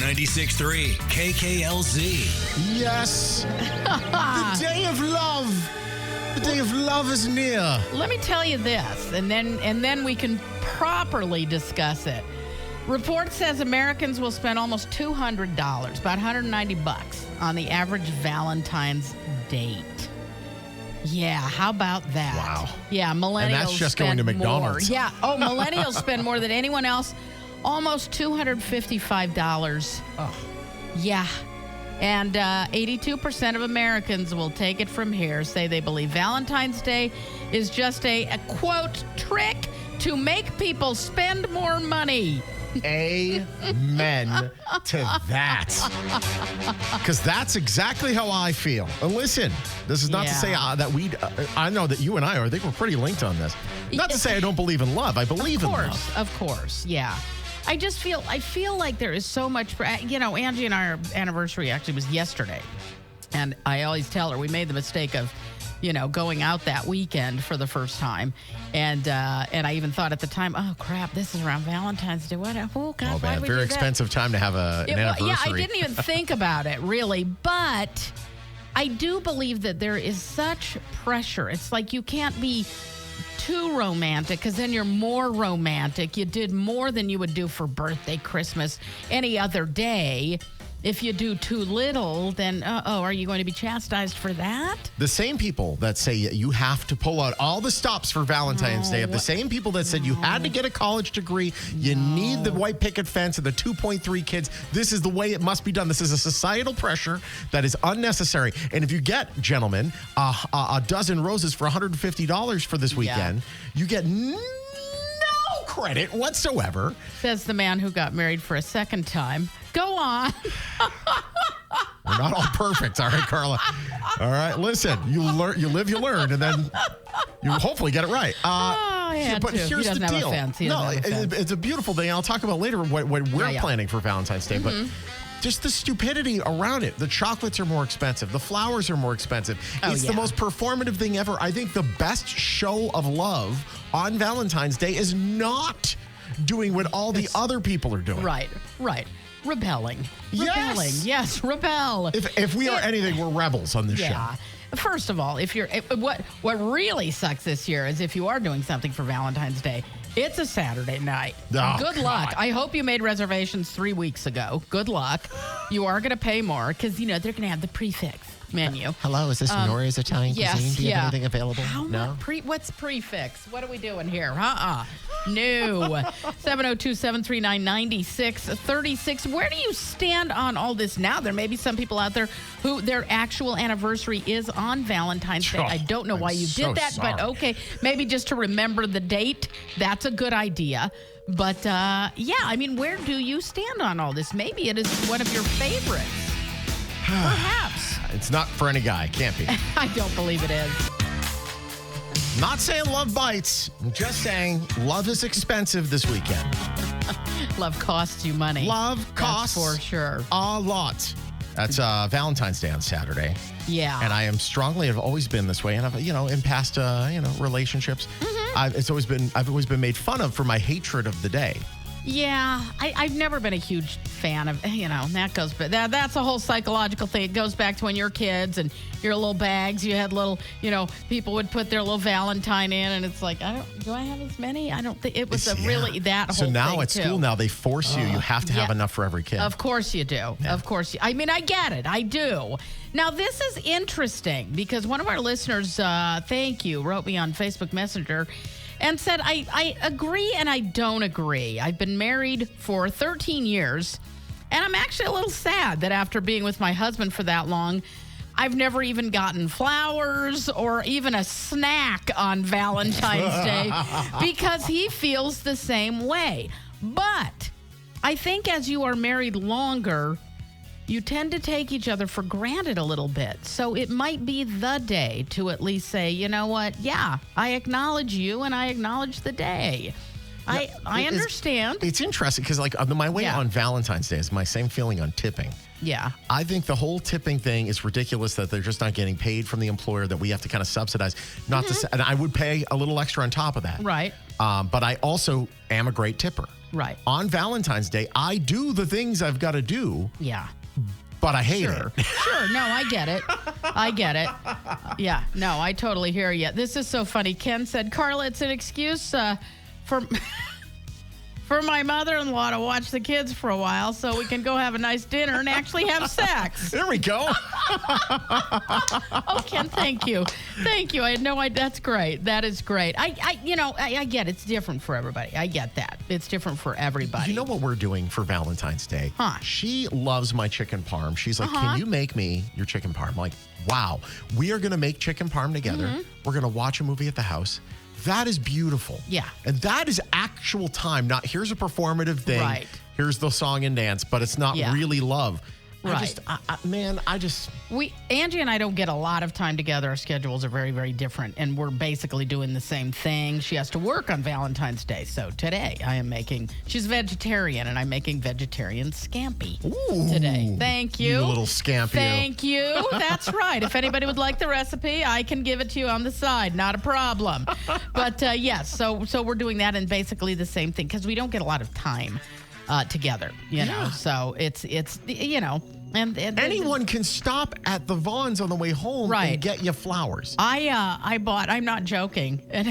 96.3 KKLZ. Yes. The day of love. The day of love is near. Let me tell you this, and then we can properly discuss it. Report says Americans will spend almost $200, about $190 on the average Valentine's date. Yeah, how about that? Wow. Yeah, millennials And that's just spend going to McDonald's. more. Yeah. Oh, millennials spend more than anyone else. Almost $255. Oh. Yeah. And 82% of Americans will take it from here, say they believe Valentine's Day is just a quote, trick to make people spend more money. Amen to that. Because that's exactly how I feel. And listen, this is not to say that I know that you and I think we're pretty linked on this. Not to say I don't believe in love. I believe in love. Of course, yeah. I feel like there is so much, Angie and our anniversary actually was yesterday. And I always tell her we made the mistake of, going out that weekend for the first time. And I even thought at the time, oh, crap, this is around Valentine's Day. What? Oh, God, oh, why man, we very do that? expensive time to have an anniversary. Yeah, I didn't even think about it, really. But I do believe that there is such pressure. It's like you can't be too romantic because then you're more romantic. You did more than you would do for birthday, Christmas, any other day. If you do too little, then, are you going to be chastised for that? The same people that say you have to pull out all the stops for Valentine's Day, the same people that said you had to get a college degree, you need the white picket fence and the 2.3 kids. This is the way it must be done. This is a societal pressure that is unnecessary. And if you get, gentlemen, a dozen roses for $150 for this weekend, you get no credit whatsoever. Says the man who got married for a second time. Go on. We're not all perfect, all right, Carla? All right, listen, you live, you learn, and then you hopefully get it right. But here's the deal. It's a beautiful thing. I'll talk about later what we're planning for Valentine's Day, but just the stupidity around it. The chocolates are more expensive. The flowers are more expensive. It's the most performative thing ever. I think the best show of love on Valentine's Day is not doing what all the other people are doing. Right. Rebelling. Yes, rebel. If we are anything, we're rebels on this show. First of all, if you're what really sucks this year is if you are doing something for Valentine's Day, it's a Saturday night. Oh, Good luck. I hope you made reservations 3 weeks ago. Good luck. You are going to pay more because they're going to have the prefix menu. Hello, is this Nori's Italian cuisine? Do you have anything available? No. What's prefix? What are we doing here? No. 702-739-9636. Where do you stand on all this now? There may be some people out there who their actual anniversary is on Valentine's Day. I don't know why you did that, but okay. Maybe just to remember the date. That's a good idea. But, where do you stand on all this? Maybe it is one of your favorites. Perhaps. It's not for any guy. Can't be. I don't believe it is. Not saying love bites. I'm just saying love is expensive this weekend. Love costs you money. Love costs for sure a lot. That's Valentine's Day on Saturday. Yeah. And I am strongly, have always been this way. And I've, in past, relationships, I've always been made fun of for my hatred of the day. Yeah, I've never been a huge fan of, that's a whole psychological thing. It goes back to when you're kids and your little bags, you had little, people would put their little Valentine in and it's like, do I have as many? I don't think it was really that whole thing. So now at school, now they force you have to have enough for every kid. Of course you do. Yeah. Of course. I get it. I do. Now, this is interesting because one of our listeners, thank you, wrote me on Facebook Messenger and said, I agree and I don't agree. I've been married for 13 years, and I'm actually a little sad that after being with my husband for that long, I've never even gotten flowers or even a snack on Valentine's Day because he feels the same way. But I think as you are married longer, you tend to take each other for granted a little bit. So it might be the day to at least say, you know what? Yeah, I acknowledge you and I acknowledge the day. I understand. It's interesting because, like, my way on Valentine's Day is my same feeling on tipping. Yeah. I think the whole tipping thing is ridiculous that they're just not getting paid from the employer, that we have to kind of subsidize. And I would pay a little extra on top of that. Right. But I also am a great tipper. Right. On Valentine's Day, I do the things I've got to do. Yeah. But I hate it. Sure. No, I get it. Yeah. No, I totally hear you. This is so funny. Ken said, Carla, it's an excuse for my mother-in-law to watch the kids for a while so we can go have a nice dinner and actually have sex. There we go. Oh, Ken, thank you. Thank you. I had no idea. That's great. That is great. I get it's different for everybody. I get that. It's different for everybody. You know what we're doing for Valentine's Day? Huh. She loves my chicken parm. She's like, can you make me your chicken parm? I'm like, wow. We are going to make chicken parm together. We're going to watch a movie at the house. That is beautiful. Yeah. And that is actual time. Not here's a performative thing. Right. Here's the song and dance, but it's not really love. Right. Angie and I don't get a lot of time together. Our schedules are very, very different, and we're basically doing the same thing. She has to work on Valentine's Day. So today she's vegetarian, and I'm making vegetarian scampi today. Thank you. You little scampi. Thank you. That's right. If anybody would like the recipe, I can give it to you on the side. Not a problem. But yes, so we're doing that, and basically the same thing, because we don't get a lot of time together, you know. So it's you know. And anyone can stop at the Vaughn's on the way home and get you flowers. I bought, I'm not joking, and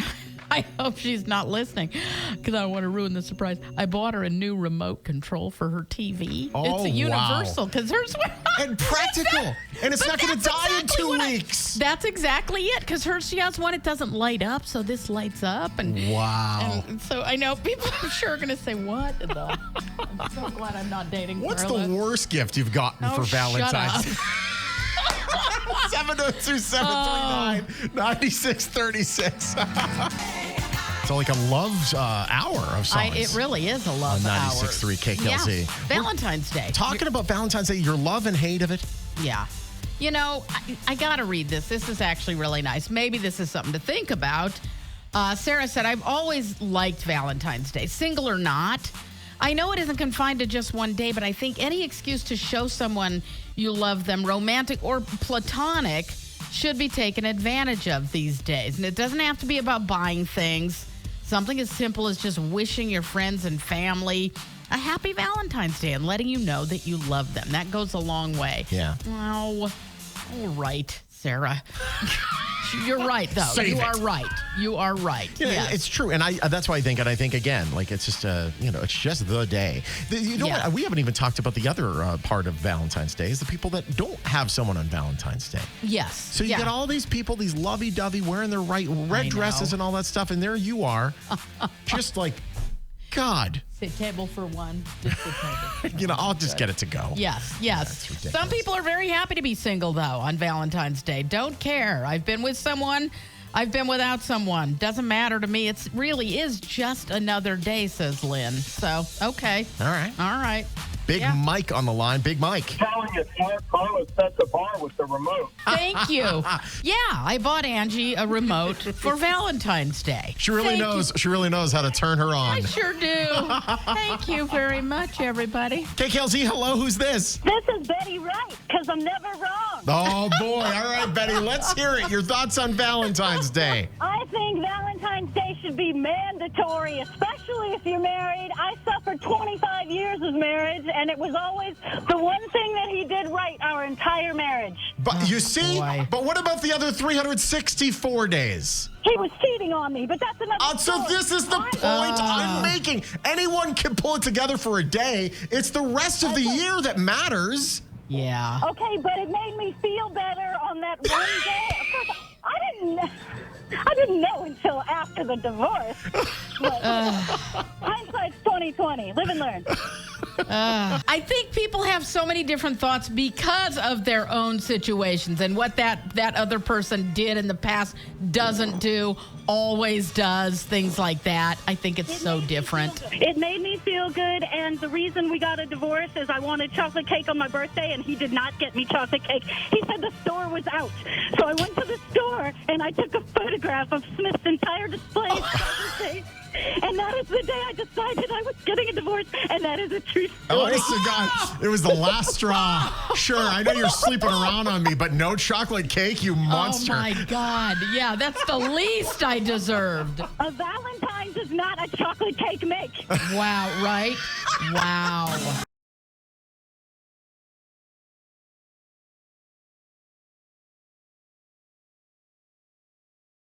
I hope she's not listening because I don't want to ruin the surprise. I bought her a new remote control for her TV. Oh, it's a universal because hers and practical, and it's not going to die in 2 weeks. That's exactly it, because she has one. It doesn't light up, so this lights up. And wow. And so I know people I'm sure are going to say, what the? I'm so glad I'm not dating What's Carla. the worst gift you've gotten for Valentine's? 702-739-9636. It's like a love hour of songs. It really is a love hour. 96.3 KKLZ. Yeah. Valentine's Day. Talking about Valentine's Day, your love and hate of it. Yeah. You know, I got to read this. This is actually really nice. Maybe this is something to think about. Sarah said, I've always liked Valentine's Day, single or not. I know it isn't confined to just one day, but I think any excuse to show someone you love them, romantic or platonic, should be taken advantage of these days. And it doesn't have to be about buying things. Something as simple as just wishing your friends and family a happy Valentine's Day and letting you know that you love them. That goes a long way. Yeah. Oh, all right, Sarah. You're right, though. Save it. You are right. Yeah, yes. It's true, and that's why I think. And I think again, like it's just it's just the day. What? We haven't even talked about the other part of Valentine's Day is the people that don't have someone on Valentine's Day. Yes. So you get all these people, these lovey-dovey, wearing their red dresses and all that stuff, and there you are, just like, God. Sit table for one. Just sit table. I'll just get it to go. Yes. That's ridiculous. Some people are very happy to be single, though, on Valentine's Day. Don't care. I've been with someone. I've been without someone. Doesn't matter to me. It really is just another day, says Lynn. So, okay. All right. Big Mike on the line. Big Mike. Telling you, Carla set the bar with the remote. Thank you. Yeah, I bought Angie a remote for Valentine's Day. She really knows. She really knows how to turn her on. I sure do. Thank you very much, everybody. KKLZ, hello. Who's this? This is Betty Wright, because I'm never wrong. Oh, boy. All right, Betty. Let's hear it. Your thoughts on Valentine's Day. I think Valentine's Day should be mandatory, especially if you're married. I suffered 25 years of marriage, and it was always the one thing that he did right our entire marriage. But you see, but what about the other 364 days? He was cheating on me, but that's another So story. this is the point I'm making. Anyone can pull it together for a day. It's the rest of the year that matters. Yeah. Okay, but it made me feel better on that one day. Of course, I didn't know until after the divorce. But hindsight's 20/20. Live and learn. I think people have so many different thoughts because of their own situations and what that other person did in the past doesn't do, always does things like that. I think it's so different. It made me feel good, and the reason we got a divorce is I wanted chocolate cake on my birthday, and he did not get me chocolate cake. He said the store was out. So I went to the store, and I took a photograph of Smith's entire display of chocolate cake. And that is the day I decided I was getting a divorce, and that is a true story. Honest to God, it was the last straw. Sure, I know you're sleeping around on me, but no chocolate cake, you monster. Oh, my God. Yeah, that's the least I deserved. A Valentine does not a chocolate cake make. Wow, right? Wow.